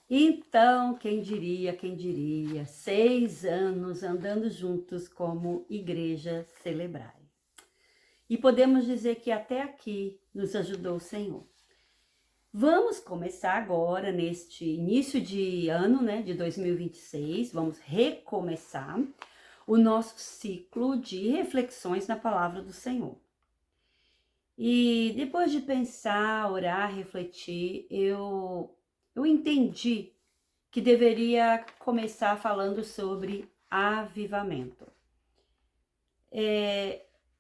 Então, quem diria, 6 anos andando juntos como igreja Celebrai. E podemos dizer que até aqui nos ajudou o Senhor. Vamos começar agora, neste início de ano, né, de 2026, vamos recomeçar o nosso ciclo de reflexões na palavra do Senhor. E depois de pensar, orar, refletir, eu entendi que deveria começar falando sobre avivamento.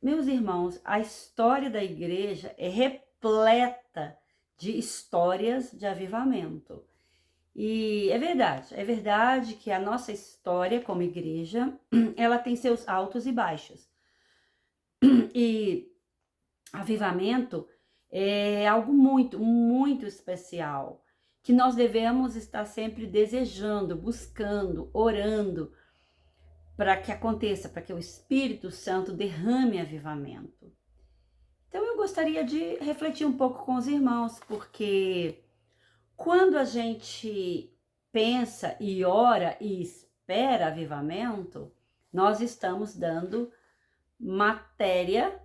Meus irmãos, a história da igreja é repleta de histórias de avivamento. E é verdade que a nossa história como igreja, ela tem seus altos e baixos. E avivamento é algo muito, muito especial, que nós devemos estar sempre desejando, buscando, orando, para que aconteça, para que o Espírito Santo derrame avivamento. Então eu gostaria de refletir um pouco com os irmãos, porque quando a gente pensa e ora e espera avivamento, nós estamos dando matéria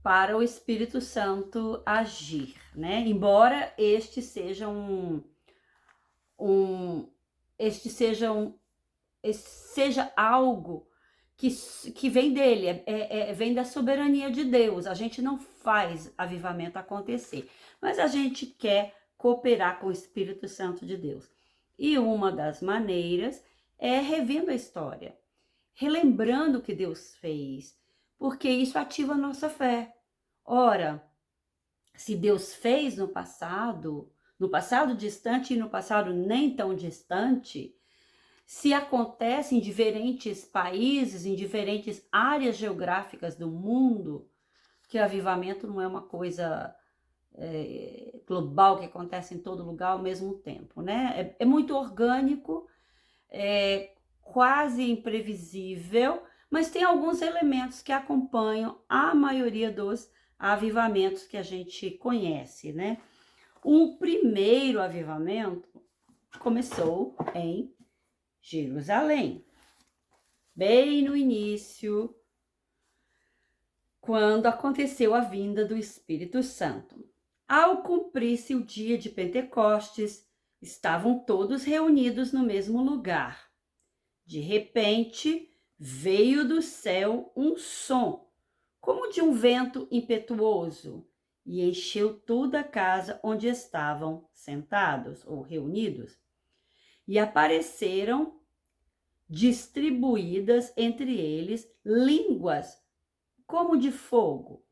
para o Espírito Santo agir, né? Embora este seja seja algo que vem dele, vem da soberania de Deus. A gente não faz avivamento acontecer, mas a gente quer cooperar com o Espírito Santo de Deus. E uma das maneiras é revendo a história, relembrando o que Deus fez, porque isso ativa a nossa fé. Ora, se Deus fez no passado distante e no passado nem tão distante, se acontece em diferentes países, em diferentes áreas geográficas do mundo, que o avivamento não é uma coisa global que acontece em todo lugar ao mesmo tempo, né? É muito orgânico, é quase imprevisível, mas tem alguns elementos que acompanham a maioria dos avivamentos que a gente conhece, né? O primeiro avivamento começou em Jerusalém, bem no início, quando aconteceu a vinda do Espírito Santo. Ao cumprir-se o dia de Pentecostes, estavam todos reunidos no mesmo lugar. De repente, veio do céu um som, como de um vento impetuoso, e encheu toda a casa onde estavam sentados ou reunidos. E apareceram distribuídas entre eles línguas como de fogo,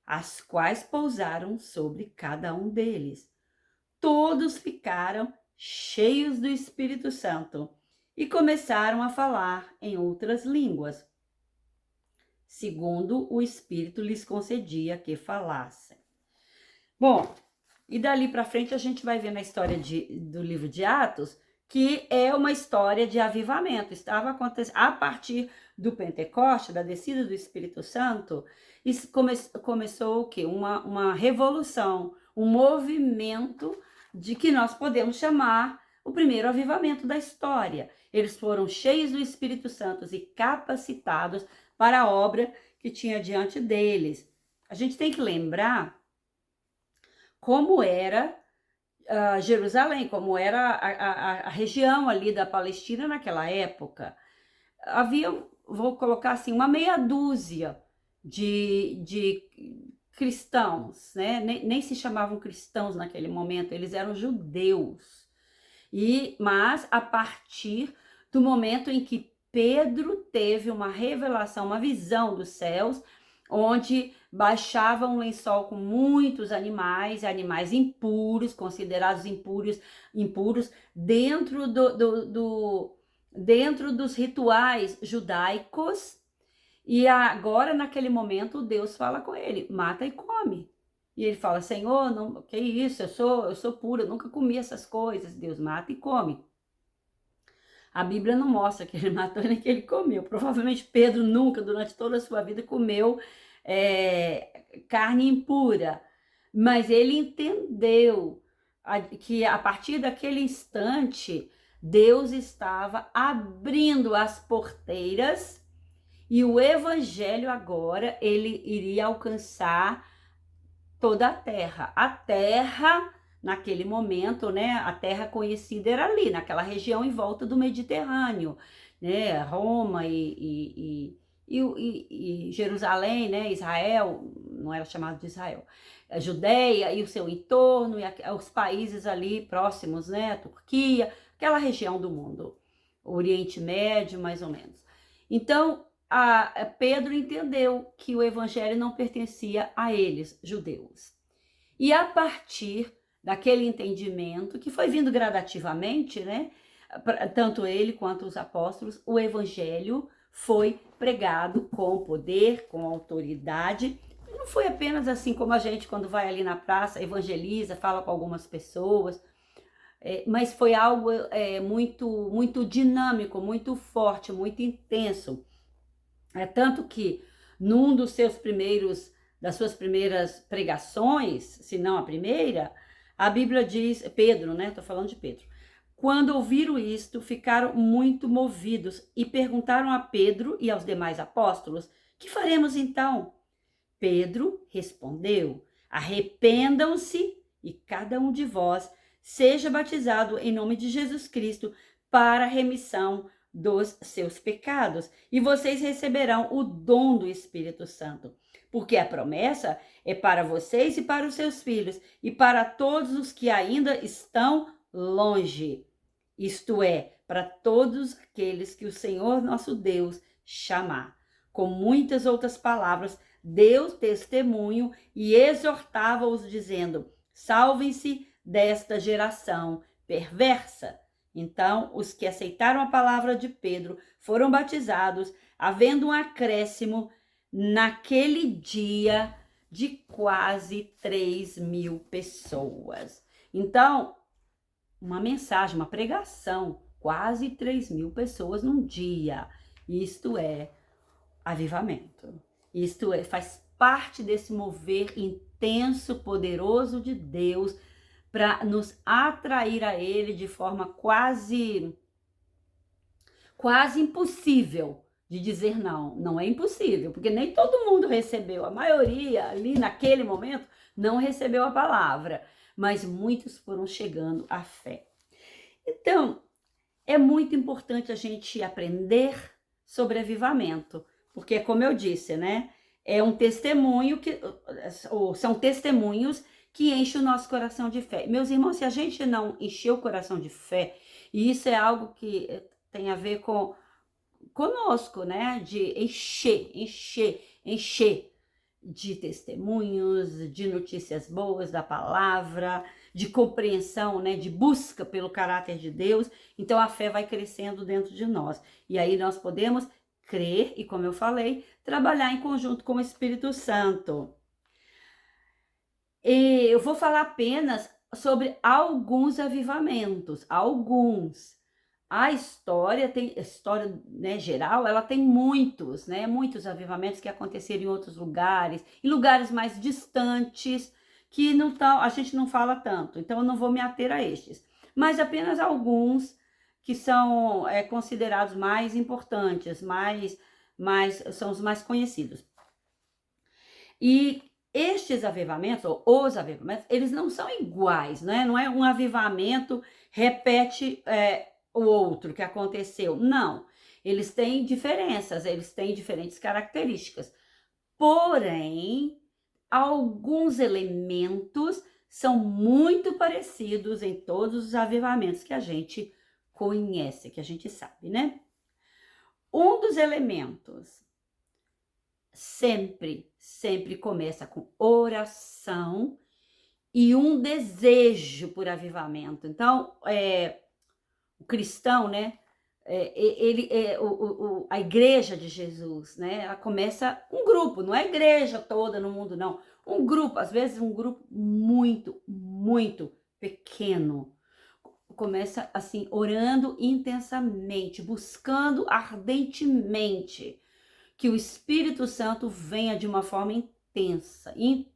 as quais pousaram sobre cada um deles. Todos ficaram cheios do Espírito Santo e começaram a falar em outras línguas, segundo o Espírito lhes concedia que falassem. Bom, e dali para frente a gente vai ver na história do livro de Atos, que é uma história de avivamento. Estava acontecendo a partir do Pentecoste, da descida do Espírito Santo, isso começou o quê? Uma revolução, um movimento de que nós podemos chamar o primeiro avivamento da história. Eles foram cheios do Espírito Santo e capacitados para a obra que tinha diante deles. A gente tem que lembrar como era Jerusalém, como era a região ali da Palestina naquela época. Havia, vou colocar assim, uma meia dúzia de cristãos, né? Nem se chamavam cristãos naquele momento, eles eram judeus. Mas a partir do momento em que Pedro teve uma revelação, uma visão dos céus, onde baixava um lençol com muitos animais impuros, considerados impuros dentro dentro dos rituais judaicos. E agora, naquele momento, Deus fala com ele: mata e come. E ele fala: Senhor, não, que isso, eu sou puro, eu nunca comi essas coisas. Deus mata e come. A Bíblia não mostra que ele matou nem que ele comeu. Provavelmente Pedro nunca, durante toda a sua vida, comeu carne impura. Mas ele entendeu que a partir daquele instante, Deus estava abrindo as porteiras e o evangelho agora, ele iria alcançar toda a terra. A terra, naquele momento, né, a terra conhecida era ali, naquela região em volta do Mediterrâneo, né, Roma e Jerusalém, né, Israel, não era chamado de Israel, a Judéia e o seu entorno, e os países ali próximos, né, a Turquia, aquela região do mundo, o Oriente Médio, mais ou menos. Então, Pedro entendeu que o evangelho não pertencia a eles, judeus. E a partir daquele entendimento, que foi vindo gradativamente, né, tanto ele quanto os apóstolos, o evangelho foi pregado com poder, com autoridade. Não foi apenas assim como a gente, quando vai ali na praça, evangeliza, fala com algumas pessoas, mas foi algo muito, muito dinâmico, muito forte, muito intenso. Tanto que num das suas primeiras pregações, se não a primeira, a Bíblia diz, Pedro, né? Estou falando de Pedro. Quando ouviram isto, ficaram muito movidos e perguntaram a Pedro e aos demais apóstolos: que faremos então? Pedro respondeu: arrependam-se e cada um de vós seja batizado em nome de Jesus Cristo para a remissão dos seus pecados, e vocês receberão o dom do Espírito Santo, porque a promessa é para vocês e para os seus filhos, e para todos os que ainda estão longe, isto é, para todos aqueles que o Senhor nosso Deus chamar. Com muitas outras palavras, deu testemunho e exortava-os, dizendo: salvem-se desta geração perversa. Então, os que aceitaram a palavra de Pedro foram batizados, havendo um acréscimo naquele dia de quase 3.000 pessoas. Então, uma mensagem, uma pregação, quase 3.000 pessoas num dia. Isto é avivamento. Isto faz parte desse mover intenso, poderoso de Deus, para nos atrair a ele de forma quase impossível de dizer não. Não é impossível, porque nem todo mundo recebeu, a maioria ali naquele momento não recebeu a palavra, mas muitos foram chegando à fé. Então, é muito importante a gente aprender sobre avivamento, porque como eu disse, né, é um testemunho ou são testemunhos que enche o nosso coração de fé. Meus irmãos, se a gente não encher o coração de fé, e isso é algo que tem a ver conosco, né? De encher de testemunhos, de notícias boas da palavra, de compreensão, né? De busca pelo caráter de Deus. Então a fé vai crescendo dentro de nós. E aí nós podemos crer e, como eu falei, trabalhar em conjunto com o Espírito Santo. E eu vou falar apenas sobre alguns avivamentos, alguns. A história, né, geral, ela tem muitos, né, muitos avivamentos que aconteceram em outros lugares, em lugares mais distantes, que não tão, a gente não fala tanto, então eu não vou me ater a estes, mas apenas alguns que são considerados mais importantes, são os mais conhecidos. E estes avivamentos, ou os avivamentos, eles não são iguais, né? Não é um avivamento repete o outro que aconteceu. Não, eles têm diferenças, eles têm diferentes características. Porém, alguns elementos são muito parecidos em todos os avivamentos que a gente conhece, que a gente sabe, né? Um dos elementos sempre começa com oração e um desejo por avivamento. Então, o cristão, né? A igreja de Jesus, né? Ela começa um grupo, não é a igreja toda no mundo, não. Um grupo, às vezes um grupo muito, muito pequeno. Começa assim, orando intensamente, buscando ardentemente que o Espírito Santo venha de uma forma intensa,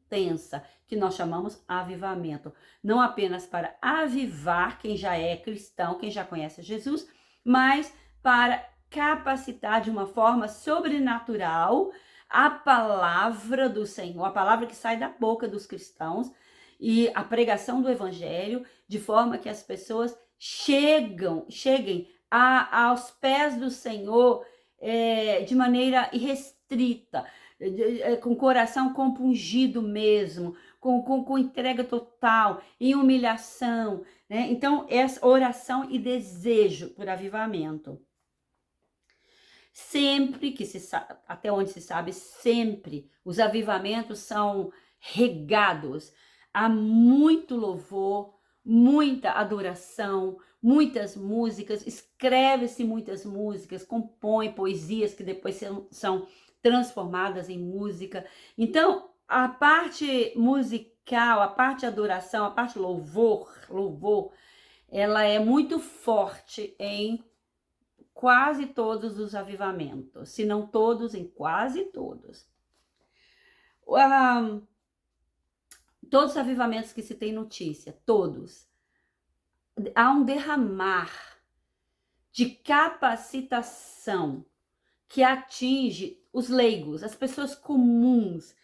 intensa, que nós chamamos avivamento. Não apenas para avivar quem já é cristão, quem já conhece Jesus, mas para capacitar de uma forma sobrenatural a palavra do Senhor, a palavra que sai da boca dos cristãos e a pregação do evangelho, de forma que as pessoas cheguem aos pés do Senhor de maneira irrestrita, com o coração compungido mesmo, com entrega total, em humilhação, né? Então, essa oração e desejo por avivamento. Sempre que se sabe, até onde se sabe, sempre os avivamentos são regados a muito louvor, muita adoração, muitas músicas, escreve-se muitas músicas, compõe poesias que depois são transformadas em música. Então, a parte musical, a parte adoração, a parte louvor, ela é muito forte em quase todos os avivamentos, se não todos, em quase todos. Todos os avivamentos que se tem notícia, todos, há um derramar de capacitação que atinge os leigos, as pessoas comuns,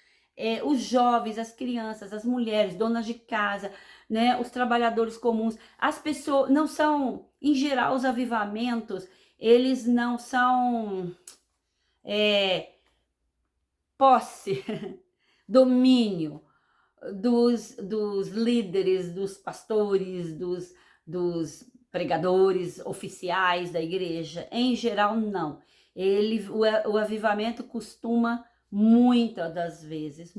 os jovens, as crianças, as mulheres, donas de casa, né, os trabalhadores comuns. As pessoas não são, em geral, os avivamentos, eles não são posse, domínio dos líderes, dos pastores, dos pregadores oficiais da igreja. Em geral, não. O avivamento costuma, muitas das vezes,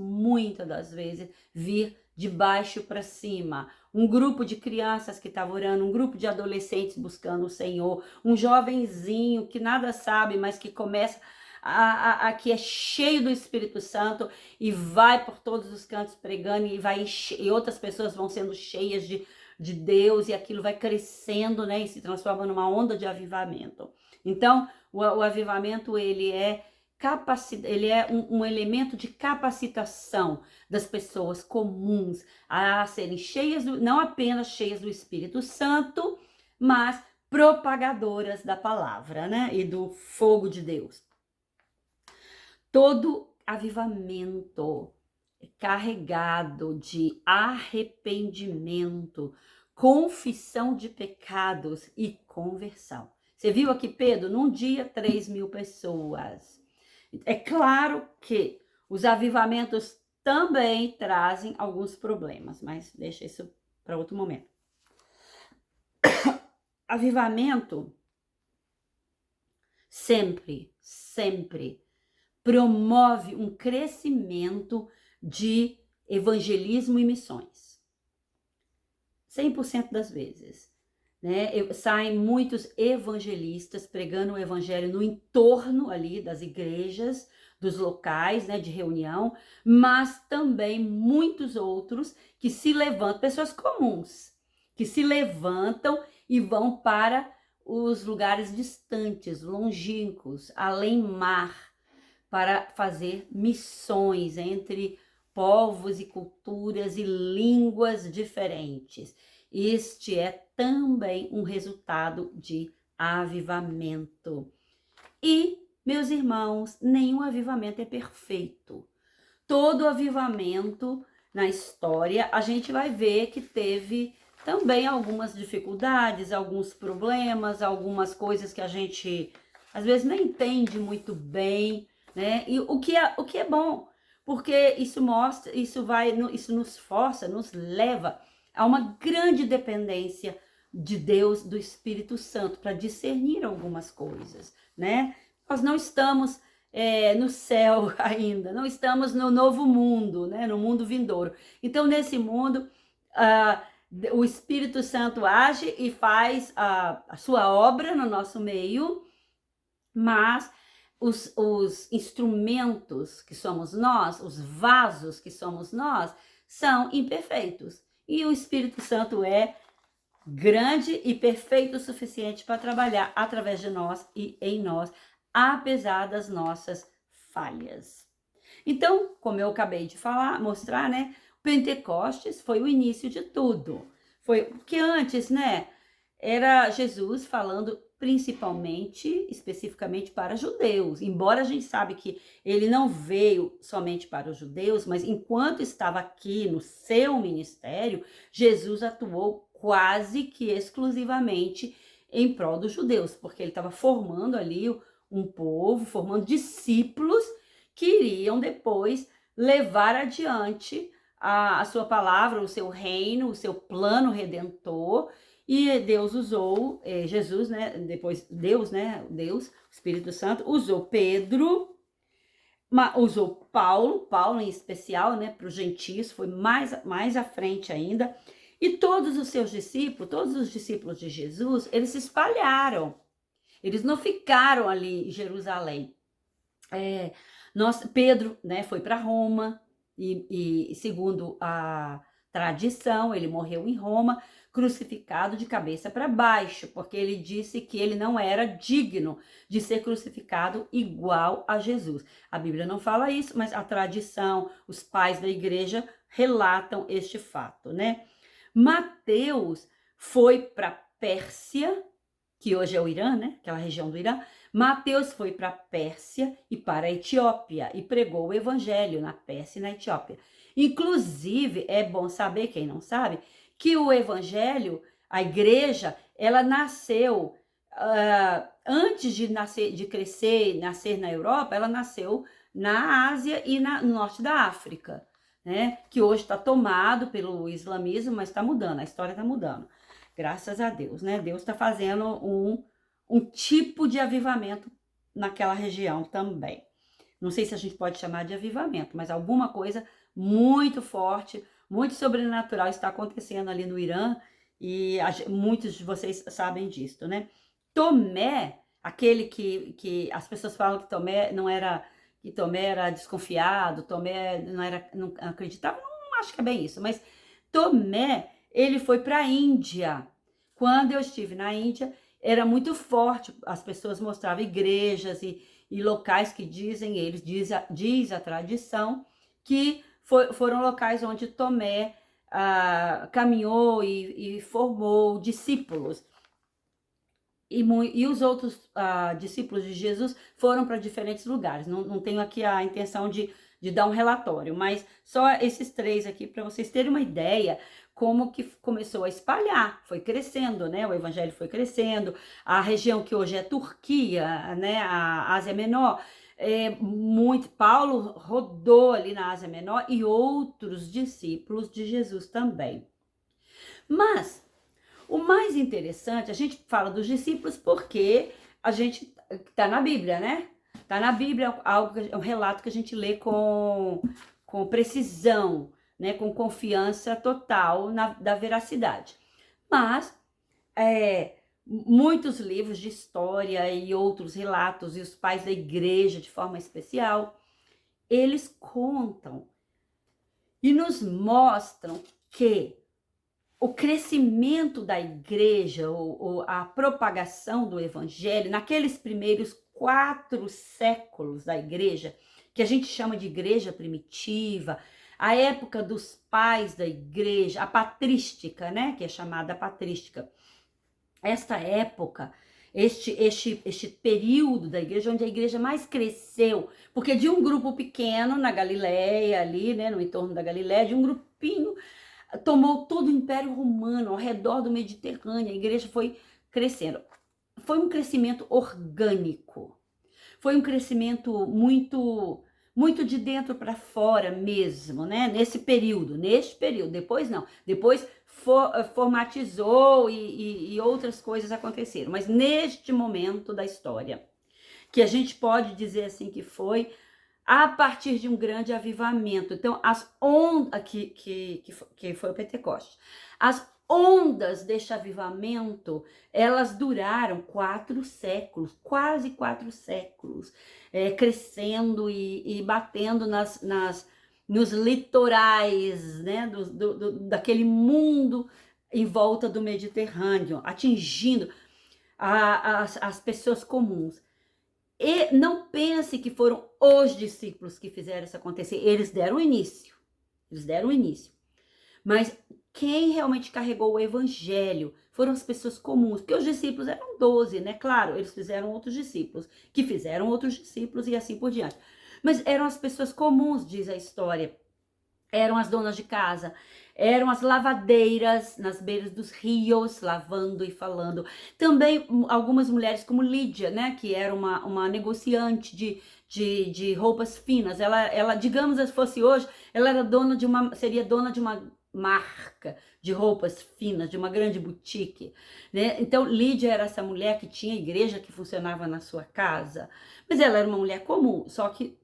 vir de baixo para cima. Um grupo de crianças que estava orando, um grupo de adolescentes buscando o Senhor, um jovenzinho que nada sabe, mas que começa que é cheio do Espírito Santo e vai por todos os cantos pregando e outras pessoas vão sendo cheias de Deus e aquilo vai crescendo, né, e se transforma numa onda de avivamento. Então, o avivamento, ele é um elemento de capacitação das pessoas comuns a serem cheias, não apenas cheias do Espírito Santo, mas propagadoras da palavra, né, e do fogo de Deus. Todo avivamento é carregado de arrependimento, confissão de pecados e conversão. Você viu aqui, Pedro? Num dia, 3.000 pessoas. É claro que os avivamentos também trazem alguns problemas, mas deixa isso para outro momento. Avivamento sempre promove um crescimento de evangelismo e missões. 100% das vezes, né? Saem muitos evangelistas pregando o evangelho no entorno ali das igrejas, dos locais, né, de reunião, mas também muitos outros que se levantam, pessoas comuns, que se levantam e vão para os lugares distantes, longínquos, além mar, para fazer missões entre povos e culturas e línguas diferentes. Este é também um resultado de avivamento. E, meus irmãos, nenhum avivamento é perfeito. Todo avivamento na história, a gente vai ver que teve também algumas dificuldades, alguns problemas, algumas coisas que a gente às vezes nem entende muito bem, né? E o que é bom, porque isso nos força, nos leva a uma grande dependência de Deus, do Espírito Santo, para discernir algumas coisas, né? Nós não estamos no céu ainda, não estamos no novo mundo, né? No mundo vindouro. Então, nesse mundo, o Espírito Santo age e faz a sua obra no nosso meio, mas os instrumentos que somos nós, os vasos que somos nós, são imperfeitos. E o Espírito Santo é grande e perfeito o suficiente para trabalhar através de nós e em nós, apesar das nossas falhas. Então, como eu acabei de falar, mostrar, né? Pentecostes foi o início de tudo. Foi porque antes, né? Era Jesus falando principalmente, especificamente para judeus. Embora a gente sabe que ele não veio somente para os judeus, mas enquanto estava aqui no seu ministério, Jesus atuou quase que exclusivamente em prol dos judeus, porque ele estava formando ali um povo, formando discípulos que iriam depois levar adiante a sua palavra, o seu reino, o seu plano redentor. E Deus usou, Jesus, né? Depois Deus, né? Deus, o Espírito Santo, usou Pedro, usou Paulo em especial, né? Para os gentios, foi mais à frente ainda. E todos os seus discípulos, todos os discípulos de Jesus, eles se espalharam. Eles não ficaram ali em Jerusalém. Pedro, né, foi para Roma e segundo a tradição, ele morreu em Roma, crucificado de cabeça para baixo, porque ele disse que ele não era digno de ser crucificado igual a Jesus. A Bíblia não fala isso, mas a tradição, os pais da igreja relatam este fato, né? Mateus foi para Pérsia, que hoje é o Irã, né? Aquela região do Irã. Mateus foi para a Pérsia e para a Etiópia e pregou o evangelho na Pérsia e na Etiópia. Inclusive, é bom saber, quem não sabe, que o evangelho, a igreja, ela nasceu antes de nascer na Europa, ela nasceu na Ásia e no norte da África, né? Que hoje está tomado pelo islamismo, mas está mudando, a história está mudando. Graças a Deus, né? Deus está fazendo um tipo de avivamento naquela região também. Não sei se a gente pode chamar de avivamento, mas alguma coisa muito forte, muito sobrenatural está acontecendo ali no Irã, e muitos de vocês sabem disso, né? Tomé, aquele que as pessoas falam que Tomé era desconfiado, Tomé não acreditava, não acho que é bem isso, mas Tomé, ele foi para a Índia. Quando eu estive na Índia, era muito forte, as pessoas mostravam igrejas e locais que diz a tradição, que foram locais onde Tomé caminhou e formou discípulos. E os outros discípulos de Jesus foram para diferentes lugares. Não tenho aqui a intenção de dar um relatório, mas só esses 3 aqui para vocês terem uma ideia como que começou a espalhar, foi crescendo, né? O evangelho foi crescendo, a região que hoje é Turquia, né? A Ásia Menor, Paulo rodou ali na Ásia Menor e outros discípulos de Jesus também. Mas o mais interessante, a gente fala dos discípulos porque a gente tá na Bíblia, né? Tá na Bíblia, é um relato que a gente lê com precisão, né? Com confiança total da veracidade. Mas muitos livros de história e outros relatos, e os pais da igreja de forma especial, eles contam e nos mostram que o crescimento da igreja, ou a propagação do evangelho, naqueles primeiros 4 séculos da igreja, que a gente chama de igreja primitiva, a época dos pais da igreja, a patrística, né, que é chamada patrística. Esta época, este período da igreja, onde a igreja mais cresceu, porque de um grupo pequeno na Galileia, ali, né, no entorno da Galileia, de um grupinho, tomou todo o Império Romano ao redor do Mediterrâneo, a igreja foi crescendo. Foi um crescimento orgânico, foi um crescimento muito de dentro para fora mesmo, né? Neste período, depois não, depois formatizou e outras coisas aconteceram, mas neste momento da história, que a gente pode dizer assim que foi a partir de um grande avivamento. Então, as ondas que foi o Pentecostes, as ondas deste avivamento, elas duraram 4 séculos, quase 4 séculos, crescendo e batendo nos litorais, né, daquele mundo em volta do Mediterrâneo, atingindo as pessoas comuns. E não pense que foram os discípulos que fizeram isso acontecer. Eles deram o início. Eles deram o início. Mas quem realmente carregou o evangelho foram as pessoas comuns. Porque os discípulos eram 12, né? Claro, eles fizeram outros discípulos, que fizeram outros discípulos e assim por diante. Mas eram as pessoas comuns, diz a história. Eram as donas de casa, eram as lavadeiras nas beiras dos rios, lavando e falando. Também algumas mulheres como Lídia, né, que era uma negociante de roupas finas. Ela, digamos, se fosse hoje, ela era seria dona de uma marca de roupas finas, de uma grande boutique, né? Então, Lídia era essa mulher que tinha igreja que funcionava na sua casa, mas ela era uma mulher comum, só que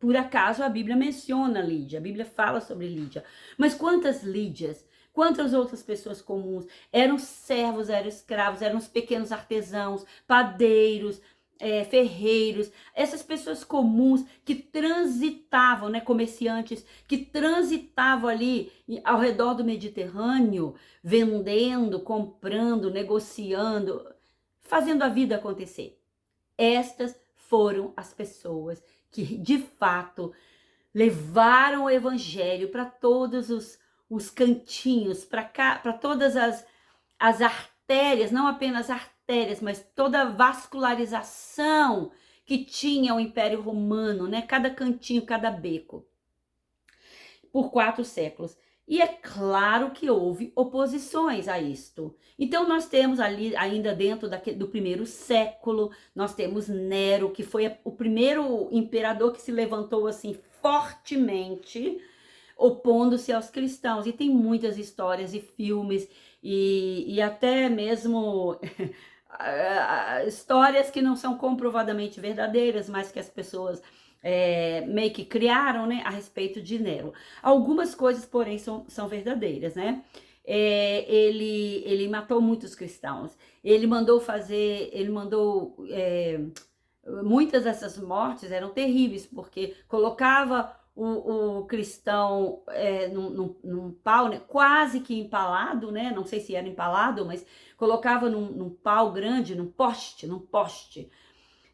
por acaso a Bíblia menciona Lídia, a Bíblia fala sobre Lídia. Mas quantas Lídias, quantas outras pessoas comuns, eram servos, eram escravos, eram os pequenos artesãos, padeiros, ferreiros, essas pessoas comuns que transitavam, né, comerciantes, que transitavam ali ao redor do Mediterrâneo, vendendo, comprando, negociando, fazendo a vida acontecer. Estas foram as pessoas que de fato levaram o evangelho para todos os cantinhos, para todas as artérias, não apenas artérias, mas toda a vascularização que tinha o Império Romano, né? Cada cantinho, cada beco, por 4 séculos. E é claro que houve oposições a isto. Então nós temos ali, ainda dentro do primeiro século, nós temos Nero, que foi o primeiro imperador que se levantou assim fortemente, opondo-se aos cristãos. E tem muitas histórias e filmes, e até mesmo histórias que não são comprovadamente verdadeiras, mas que as pessoas meio que criaram, né, a respeito de Nero. Algumas coisas, porém, são verdadeiras, né? Ele matou muitos cristãos. Ele mandou muitas dessas mortes eram terríveis, porque colocava o cristão num pau, né, quase que empalado, né? Não sei se era empalado, mas colocava num pau grande, num poste,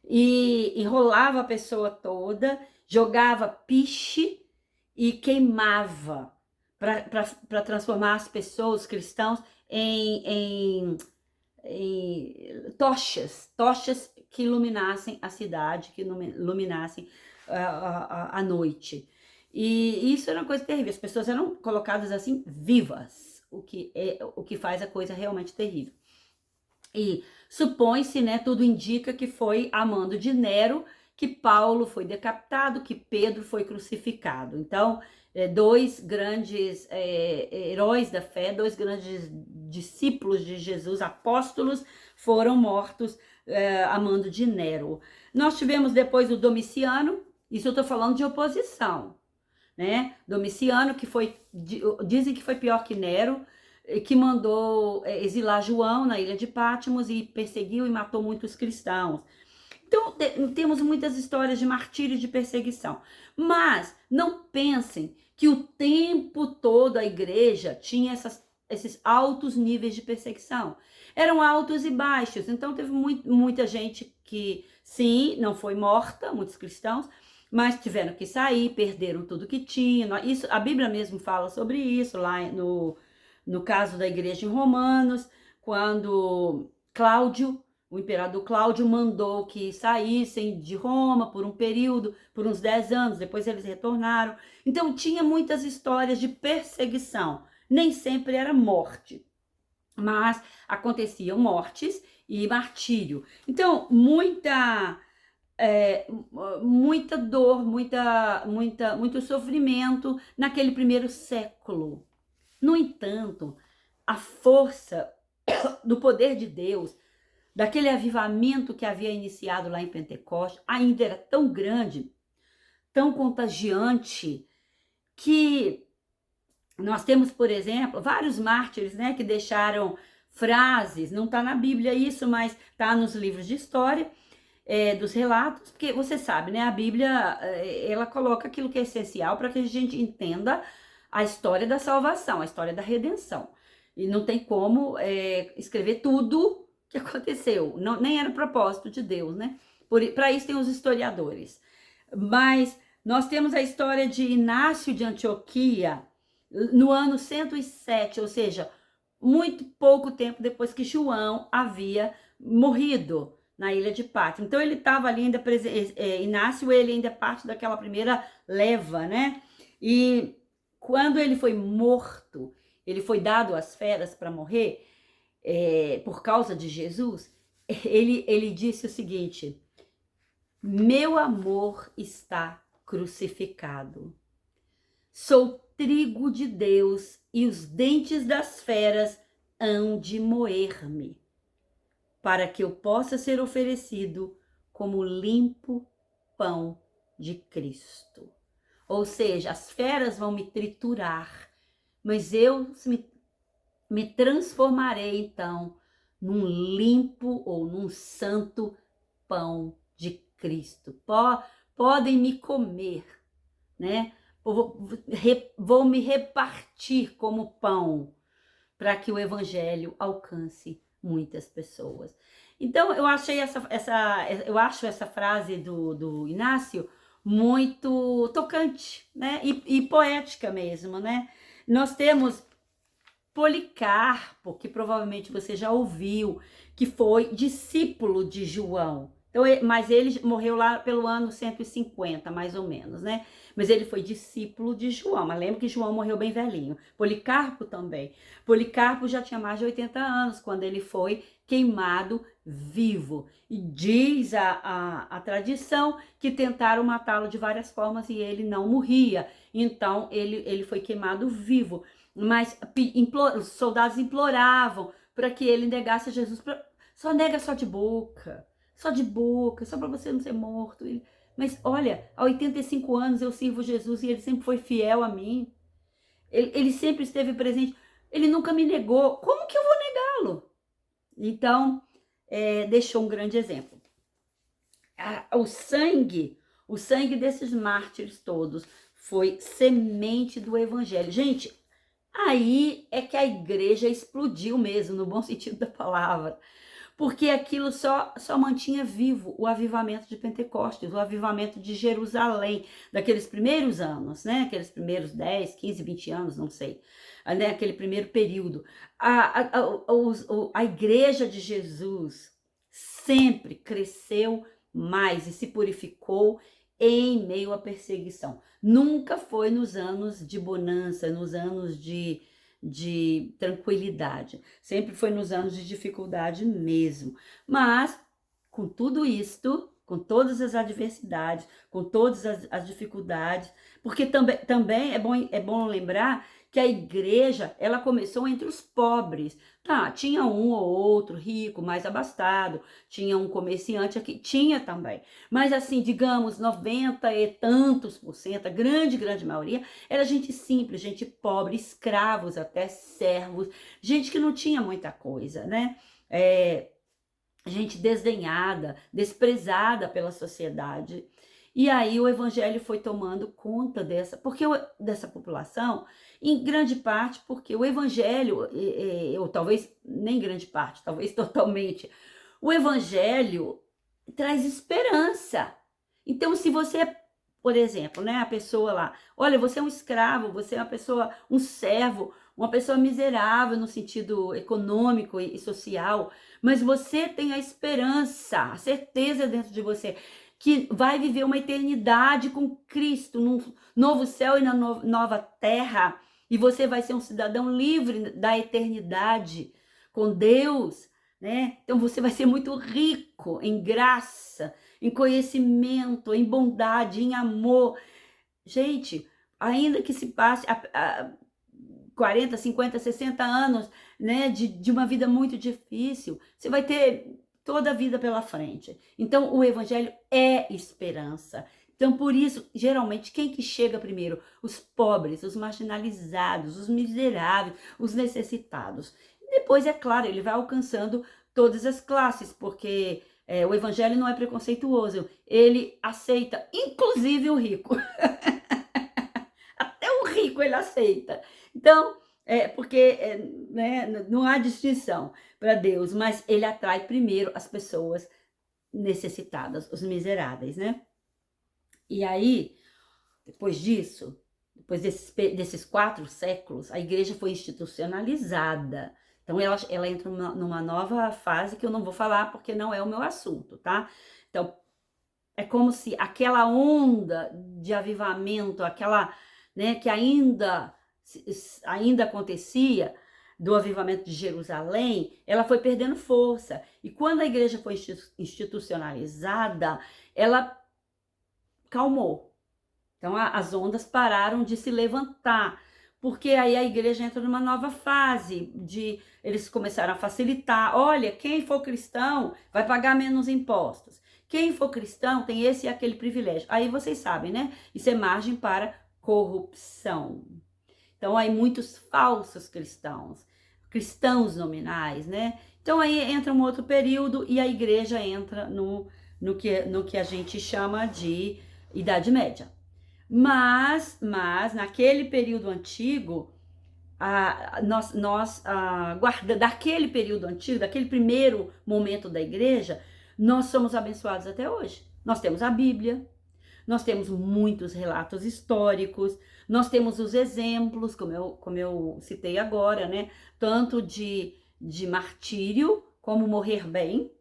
e enrolava a pessoa toda, jogava piche e queimava para transformar as pessoas, os cristãos, em tochas que iluminassem a cidade, que iluminassem a noite. E isso era uma coisa terrível, as pessoas eram colocadas assim vivas, o que faz a coisa realmente terrível. E supõe-se, né, tudo indica que foi a mando de Nero que Paulo foi decapitado, que Pedro foi crucificado. Então, 2 grandes heróis da fé, 2 grandes discípulos de Jesus, apóstolos, foram mortos a mando de Nero. Nós tivemos depois o Domiciano, isso eu estou falando de oposição, né? Domiciano, que foi, dizem que foi pior que Nero, que mandou exilar João na ilha de Patmos e perseguiu e matou muitos cristãos. Então, temos muitas histórias de martírio e de perseguição. Mas não pensem que o tempo todo a igreja tinha esses altos níveis de perseguição. Eram altos e baixos. Então, teve muita gente que, sim, não foi morta, muitos cristãos, mas tiveram que sair, perderam tudo que tinham. Isso, a Bíblia mesmo fala sobre isso, lá no caso da igreja em Romanos, quando Cláudio, o imperador Cláudio, mandou que saíssem de Roma por um período, por uns 10 anos, depois eles retornaram. Então tinha muitas histórias de perseguição, nem sempre era morte, mas aconteciam mortes e martírio. Então, muita dor, muito sofrimento naquele primeiro século. No entanto, a força do poder de Deus, daquele avivamento que havia iniciado lá em Pentecostes, ainda era tão grande, tão contagiante, que nós temos, por exemplo, vários mártires, né, que deixaram frases, não está na Bíblia isso, mas está nos livros de história, dos relatos, porque você sabe, né, a Bíblia, ela coloca aquilo que é essencial para que a gente entenda a história da salvação, a história da redenção. E não tem como escrever tudo que aconteceu, nem era propósito de Deus, né? Para isso tem os historiadores. Mas nós temos a história de Inácio de Antioquia no ano 107, ou seja, muito pouco tempo depois que João havia morrido na ilha de Pátmos. Então ele estava ali ainda Inácio, ele ainda é parte daquela primeira leva, né? E quando ele foi morto, ele foi dado às feras para morrer, por causa de Jesus, ele disse o seguinte: meu amor está crucificado. Sou trigo de Deus e os dentes das feras hão de moer-me, para que eu possa ser oferecido como limpo pão de Cristo. Ou seja, as feras vão me triturar, mas eu me transformarei então num limpo ou num santo pão de Cristo. Podem me comer, né? Vou me repartir como pão para que o evangelho alcance muitas pessoas. Então eu achei eu acho essa frase do Inácio muito tocante, né? E poética mesmo, né? Nós temos Policarpo, que provavelmente você já ouviu, que foi discípulo de João. Então, mas ele morreu lá pelo ano 150, mais ou menos, né? Mas ele foi discípulo de João. Mas lembra que João morreu bem velhinho. Policarpo também. Policarpo já tinha mais de 80 anos quando ele foi queimado vivo. E diz a tradição que tentaram matá-lo de várias formas e ele não morria. Então, ele foi queimado vivo. Mas os soldados imploravam para que ele negasse a Jesus. Só nega só de boca, só para você não ser morto. Mas olha, há 85 anos eu sirvo Jesus e ele sempre foi fiel a mim. Ele sempre esteve presente. Ele nunca me negou. Como que eu vou negá-lo? Então, deixou um grande exemplo. O sangue desses mártires todos foi semente do evangelho. Gente, aí é que a igreja explodiu mesmo, no bom sentido da palavra. Porque aquilo só mantinha vivo o avivamento de Pentecostes, o avivamento de Jerusalém, daqueles primeiros anos, né? Aqueles primeiros 10, 15, 20 anos, não sei. Né? Aquele primeiro período. A igreja de Jesus sempre cresceu mais e se purificou em meio à perseguição. Nunca foi nos anos de bonança, nos anos de tranquilidade. Sempre foi nos anos de dificuldade mesmo. Mas, com tudo isto, com todas as adversidades, com todas as dificuldades, porque também é bom lembrar que a igreja, ela começou entre os pobres. Tá, tinha um ou outro rico, mais abastado, tinha um comerciante aqui, tinha também. Mas assim, digamos, 90 e tantos por cento, a grande maioria, era gente simples, gente pobre, escravos até, servos, gente que não tinha muita coisa, né? Gente desdenhada, desprezada pela sociedade. E aí o evangelho foi tomando conta dessa população, em grande parte porque o evangelho, ou talvez nem grande parte, talvez totalmente, o evangelho traz esperança. Então, se você, por exemplo, né, a pessoa lá, olha, você é um escravo, você é uma pessoa, um servo, uma pessoa miserável no sentido econômico e social, mas você tem a esperança, a certeza dentro de você que vai viver uma eternidade com Cristo, num novo céu e na nova terra, e você vai ser um cidadão livre da eternidade com Deus, né? Então você vai ser muito rico em graça, em conhecimento, em bondade, em amor. Gente, ainda que se passe 40, 50, 60 anos, né, de uma vida muito difícil, você vai ter toda a vida pela frente. Então, o evangelho é esperança. Então, por isso, geralmente, quem que chega primeiro? Os pobres, os marginalizados, os miseráveis, os necessitados. E depois, é claro, ele vai alcançando todas as classes, porque o evangelho não é preconceituoso. Ele aceita, inclusive, o rico. Até o rico ele aceita. Então, porque né, não há distinção para Deus, mas ele atrai primeiro as pessoas necessitadas, os miseráveis, né? E aí, depois disso, depois desses 4 séculos, a igreja foi institucionalizada. Então, ela entra numa nova fase que eu não vou falar porque não é o meu assunto, tá? Então, é como se aquela onda de avivamento, aquela, né, que ainda acontecia, do avivamento de Jerusalém, ela foi perdendo força. E quando a igreja foi institucionalizada, ela calmou. Então, as ondas pararam de se levantar, porque aí a igreja entra numa nova fase eles começaram a facilitar. Olha, quem for cristão vai pagar menos impostos. Quem for cristão tem esse e aquele privilégio. Aí vocês sabem, né? Isso é margem para corrupção. Então, aí muitos falsos cristãos nominais, né? Então, aí entra um outro período e a igreja entra no que a gente chama de Idade Média. Mas naquele período antigo, daquele período antigo, daquele primeiro momento da igreja, nós somos abençoados até hoje. Nós temos a Bíblia, nós temos muitos relatos históricos, nós temos os exemplos, como eu citei agora, né? Tanto de martírio, como morrer bem,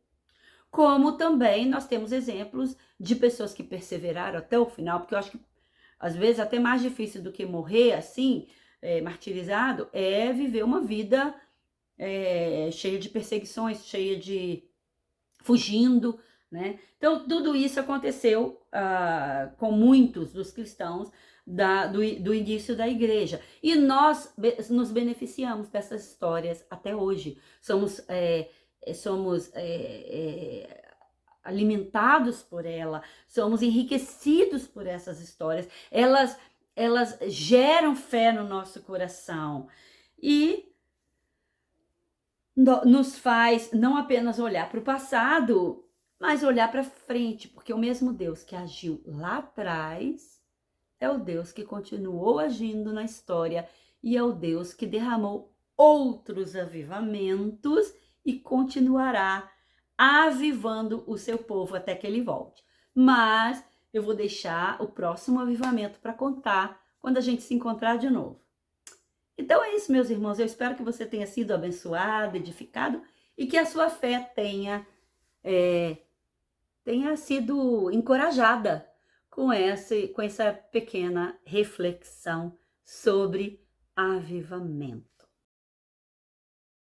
como também nós temos exemplos de pessoas que perseveraram até o final, porque eu acho que às vezes até mais difícil do que morrer assim, martirizado, é viver uma vida cheia de perseguições, cheia de fugindo, né? Então, tudo isso aconteceu com muitos dos cristãos do início da igreja. E nós nos beneficiamos dessas histórias até hoje. Somos alimentados por ela, somos enriquecidos por essas histórias. Elas geram fé no nosso coração e nos faz não apenas olhar para o passado, mas olhar para frente, porque o mesmo Deus que agiu lá atrás é o Deus que continuou agindo na história e é o Deus que derramou outros avivamentos e continuará avivando o seu povo até que ele volte. Mas eu vou deixar o próximo avivamento para contar quando a gente se encontrar de novo. Então é isso, meus irmãos. Eu espero que você tenha sido abençoado, edificado e que a sua fé tenha sido encorajada com essa pequena reflexão sobre avivamento.